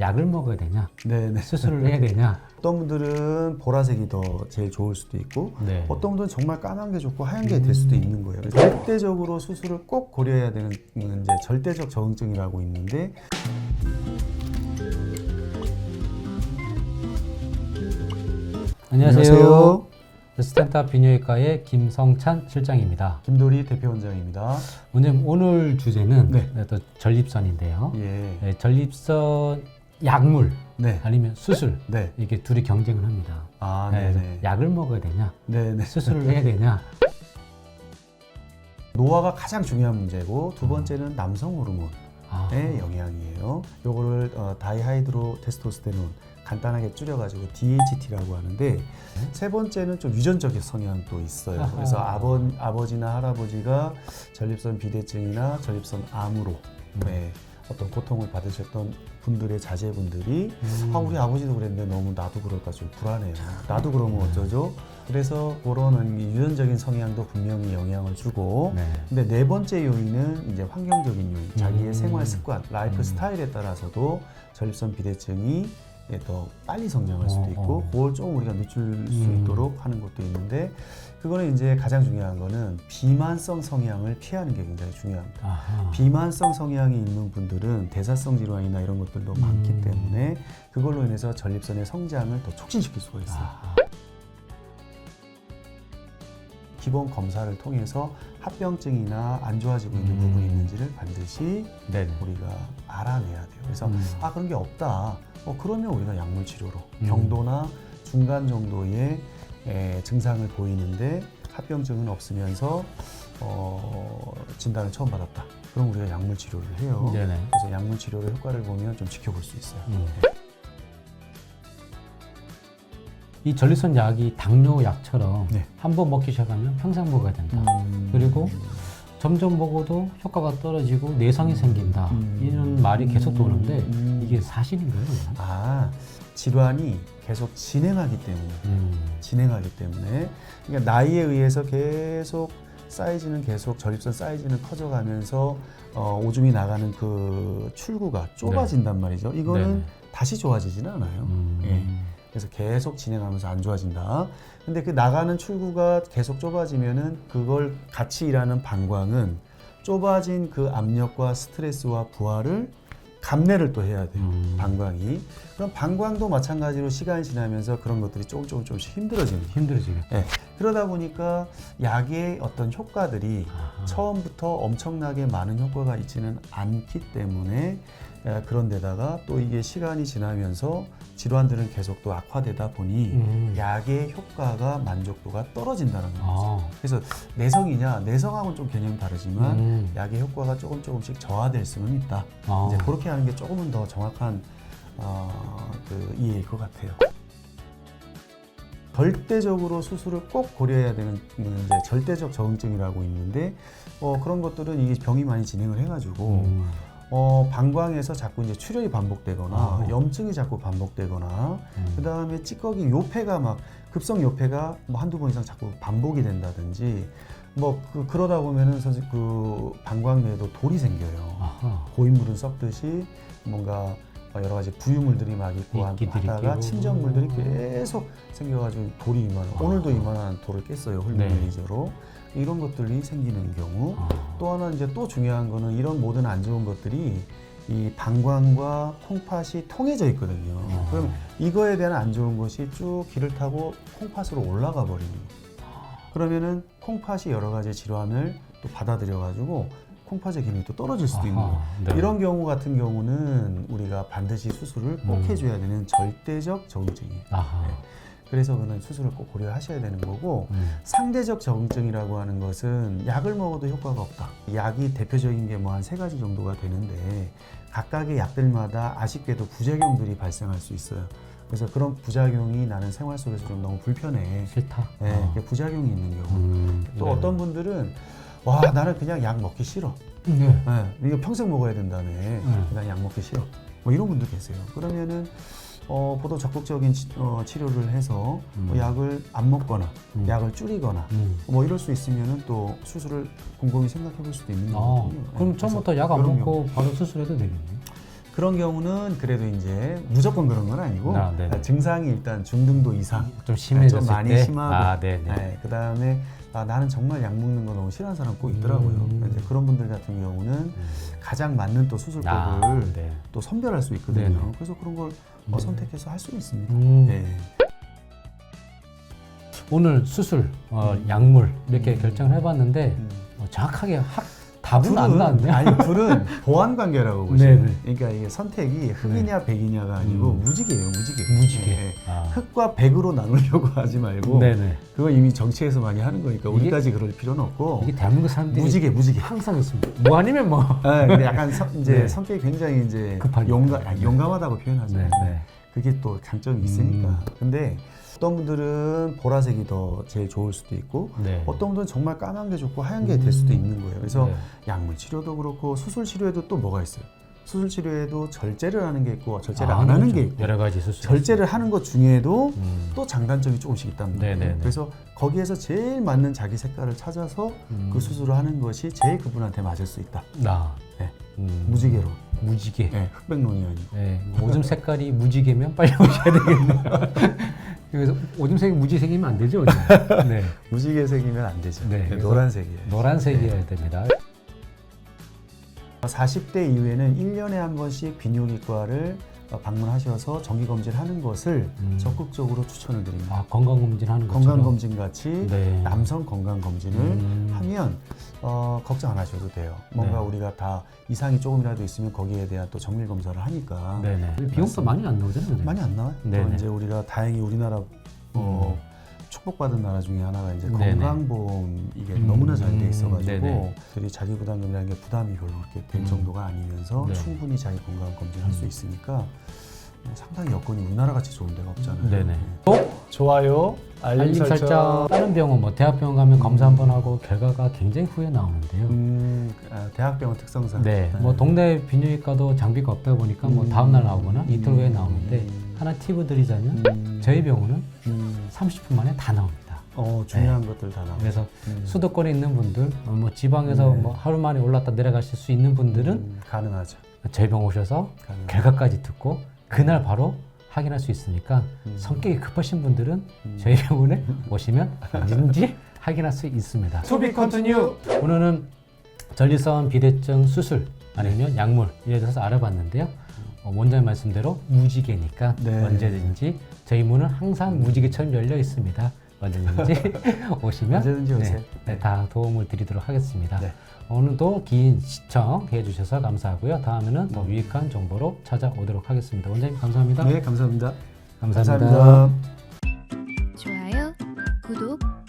약을 먹어야 되냐, 네네. 수술을 해야 되냐. 어떤 분들은 보라색이 더 제일 좋을 수도 있고 네. 어떤 분들은 정말 까만 게 좋고 하얀 게 될 수도 있는 거예요. 그래서 절대적으로 수술을 꼭 고려해야 되는 이제 절대적 적응증이라고 있는데 안녕하세요. 스탠트업 비뇨기과의 김성찬 실장입니다. 김도리 대표원장입니다. 오늘 주제는 네. 또 전립선인데요. 예. 네, 전립선 약물 네. 아니면 수술 네. 이게 둘이 경쟁을 합니다. 아, 네, 네네. 약을 먹어야 되냐, 네네. 수술을 해야 되냐. 노화가 가장 중요한 문제고 두 번째는 남성 호르몬의 아, 영향이에요. 요거를 다이하이드로 테스토스테론 간단하게 줄여가지고 DHT라고 하는데 세 번째는 좀 유전적인 성향도 있어요. 아하. 그래서 아버지나 할아버지가 전립선 비대증이나 전립선 암으로 네, 어떤 고통을 받으셨던 분들의 자제분들이 우리 아버지도 그랬는데 너무 나도 그럴까 좀 불안해요. 나도 그러면 어쩌죠? 그래서 그런 유전적인 성향도 분명히 영향을 주고 네. 근데 네 번째 요인은 이제 환경적인 요인, 자기의 생활 습관, 라이프 스타일에 따라서도 전립선 비대증이 더 빨리 성장할 수도 있고 그걸 좀 우리가 늦출 수 있도록 하는 것도 있는데 그거는 이제 가장 중요한 거는 비만성 성향을 피하는 게 굉장히 중요합니다. 아하. 비만성 성향이 있는 분들은 대사성 질환이나 이런 것들도 많기 때문에 그걸로 인해서 전립선의 성장을 더 촉진시킬 수가 있어요. 아하. 기본 검사를 통해서 합병증이나 안 좋아지고 있는 부분이 있는지를 반드시 네네. 우리가 알아내야 돼요. 그래서 그런 게 없다. 그러면 우리가 약물 치료로 경도나 중간 정도의 증상을 보이는데 합병증은 없으면서 진단을 처음 받았다. 그럼 우리가 약물 치료를 해요. 네네. 그래서 약물 치료의 효과를 보면 좀 지켜볼 수 있어요. 이 전립선 약이 당뇨 약처럼 네. 한 번 먹기 시작하면 평생 먹어야 된다. 그리고 점점 먹어도 효과가 떨어지고 내성이 생긴다. 이런 말이 계속 도는데 이게 사실인가요? 질환이 계속 진행하기 때문에 그러니까 나이에 의해서 계속 사이즈는 계속 전립선 사이즈는 커져가면서 오줌이 나가는 그 출구가 좁아진단 말이죠. 이거는 네네. 다시 좋아지지는 않아요. 예. 그래서 계속 진행하면서 안 좋아진다. 근데 그 나가는 출구가 계속 좁아지면은 그걸 같이 일하는 방광은 좁아진 그 압력과 스트레스와 부하를 감내를 또 해야 돼요. 방광이. 그럼 방광도 마찬가지로 시간이 지나면서 그런 것들이 조금씩 힘들어지겠죠. 네. 그러다 보니까 약의 어떤 효과들이 처음부터 엄청나게 많은 효과가 있지는 않기 때문에 그런데다가 또 이게 시간이 지나면서 질환들은 계속 또 악화되다 보니 약의 효과가 만족도가 떨어진다는 거죠. 그래서 내성이냐? 내성하고는 좀 개념이 다르지만 약의 효과가 조금씩 저하될 수는 있다. 이제 그렇게 하는 게 조금은 더 정확한 그 이해일 것 같아요. 절대적으로 수술을 꼭 고려해야 되는 이제 절대적 적응증이라고 있는데 그런 것들은 이게 병이 많이 진행을 해가지고 방광에서 자꾸 이제 출혈이 반복되거나 염증이 자꾸 반복되거나 그 다음에 찌꺼기 요폐가 막 급성 요폐가 뭐 한두 번 이상 자꾸 반복이 된다든지 그러다 보면은 사실 그 방광 내에도 돌이 생겨요. 고인물은 썩듯이 뭔가 여러 가지 부유물들이 막 있고 하다가 침전물들이 계속 생겨가지고 돌이 오늘도 이만한 돌을 깼어요. 훌륭 레이저로. 이런 것들이 생기는 경우 또 하나 이제 또 중요한 거는 이런 모든 안 좋은 것들이 이 방광과 콩팥이 통해져 있거든요. 그럼 이거에 대한 안 좋은 것이 쭉 길을 타고 콩팥으로 올라가 버리는 거예요. 그러면은 콩팥이 여러 가지 질환을 또 받아들여가지고 콩팥의 기능이 또 떨어질 수도 있는 거예요. 네. 이런 경우 같은 경우는 우리가 반드시 수술을 꼭 해줘야 되는 절대적 적응증이에요. 네. 그래서 그는 수술을 꼭 고려하셔야 되는 거고 상대적 적응증이라고 하는 것은 약을 먹어도 효과가 없다. 약이 대표적인 게 뭐 한 3가지 정도가 되는데 각각의 약들마다 아쉽게도 부작용들이 발생할 수 있어요. 그래서 그런 부작용이 나는 생활 속에서 좀 너무 불편해. 싫다. 네, 부작용이 있는 경우. 또 어떤 분들은 나는 그냥 약 먹기 싫어. 이거 평생 먹어야 된다네. 그냥 약 먹기 싫어. 이런 분도 계세요. 그러면은 보다 적극적인 치료를 해서 약을 안 먹거나 약을 줄이거나 이럴 수 있으면은 또 수술을 곰곰이 생각해 볼 수도 있는 거거든요. 그럼 처음부터 약 안 먹고 바로 수술해도 되겠네요? 그런 경우는 그래도 이제 무조건 그런 건 아니고 네네. 증상이 일단 중등도 이상 좀 심해졌을 좀 많이 때 심하고 네네. 네, 그다음에 나는 정말 약 먹는 거 너무 싫어하는 사람 꼭 있더라고요. 이제 그런 분들 같은 경우는 가장 맞는 또 수술법을 네. 또 선별할 수 있거든요. 네네. 그래서 그런 걸 선택해서 할 수 있습니다. 네. 오늘 수술, 약물 이렇게 결정을 해봤는데 정확하게 답은 안 나왔네요. 아니 둘은 보완 관계라고 보시면 네네. 그러니까 이게 선택이 흑이냐 백이냐가 아니고 무지개예요, 무지개. 무지개. 네. 아. 흑과 백으로 나누려고 하지 말고 네네. 그건 이미 정치에서 많이 하는 거니까 우리까지 그럴 필요는 없고 이게 대한민국 사람들이 무지개. 항상 있습니다. 뭐 아니면 뭐. 네, 근데 약간 이제 네. 성격이 굉장히 이제 급하니까. 용감하다고 표현하죠. 네, 네. 그게 또 장점이 있으니까. 근데 어떤 분들은 보라색이 더 제일 좋을 수도 있고 네. 어떤 분들은 정말 까만 게 좋고 하얀 게 될 수도 있는 거예요. 그래서 네. 약물 치료도 그렇고 수술 치료에도 또 뭐가 있어요? 수술 치료에도 절제를 하는 게 있고 절제를 안 안 하는 하죠. 게 있고 여러 가지 수술. 절제를 하는 것 중에도 또 장단점이 조금씩 있단 말이에요. 네네네. 그래서 거기에서 제일 맞는 자기 색깔을 찾아서 그 수술을 하는 것이 제일 그분한테 맞을 수 있다. 네. 무지개로. 무지개. 네, 흑백론이 아니고. 네. 오줌 색깔이 무지개면 빨리 오셔야 되겠네요. 그래서 오줌색이 무지색이면 안 되죠. 네. 무지개색이면 안 되죠. 네, 네, 그래서 노란색이에요. 노란색이어야 됩니다. 40대 이후에는 1년에 한 번씩 비뇨기과를 방문하셔서 정기검진을 하는 것을 적극적으로 추천을 드립니다. 아, 건강검진하는 것처럼. 건강검진 같이 네. 남성 건강검진을 하면 걱정 안 하셔도 돼요. 뭔가 네. 우리가 다 이상이 조금이라도 있으면 거기에 대한 또 정밀 검사를 하니까 네네. 비용도 많이 안 나오잖아요. 많이 안 나와요. 네네. 또 이제 우리가 다행히 우리나라 축복받은 나라 중에 하나가 이제 네네. 건강보험 이게 너무나 잘 돼 있어가지고 네네. 들이 자기 부담금이라는 게 부담이 별로 그렇게 될 정도가 아니면서 네. 충분히 자기 건강 검진할 수 있으니까 상당히 여건이 우리나라 같이 좋은 데가 없잖아요. 네네. 좋아요, 알림 설정. 다른 병원, 뭐 대학병원 가면 검사 한번 하고 결과가 굉장히 후에 나오는데요. 대학병원 특성상. 네, 뭐 동네 비뇨기과도 장비가 없다 보니까 뭐 다음 날 나오거나 이틀 후에 나오는데 하나 팁을 드리자면 저희 병원은 30분 만에 다 나옵니다. 중요한 것들 다 나와요. 그래서 수도권에 있는 분들, 뭐 지방에서 뭐 하루 만에 올랐다 내려가실 수 있는 분들은 가능하죠. 저희 병원 오셔서 가능하죠. 결과까지 듣고 그날 바로 확인할 수 있으니까 성격이 급하신 분들은 저희 병원에 오시면 언제든지 확인할 수 있습니다. To be continue. 오늘은 전립선 비대증 수술 아니면 약물 이에 대해서 알아봤는데요. 원장님 말씀대로 무지개니까 네. 언제든지 저희 문은 항상 무지개처럼 열려 있습니다. 언제든지 오시면 언제든지 오세요. 네, 다 도움을 드리도록 하겠습니다. 네. 오늘도 긴 시청해 주셔서 감사하고요. 다음에는 더 유익한 정보로 찾아오도록 하겠습니다. 원장님 감사합니다. 네, 감사합니다. 감사합니다. 감사합니다. 좋아요, 구독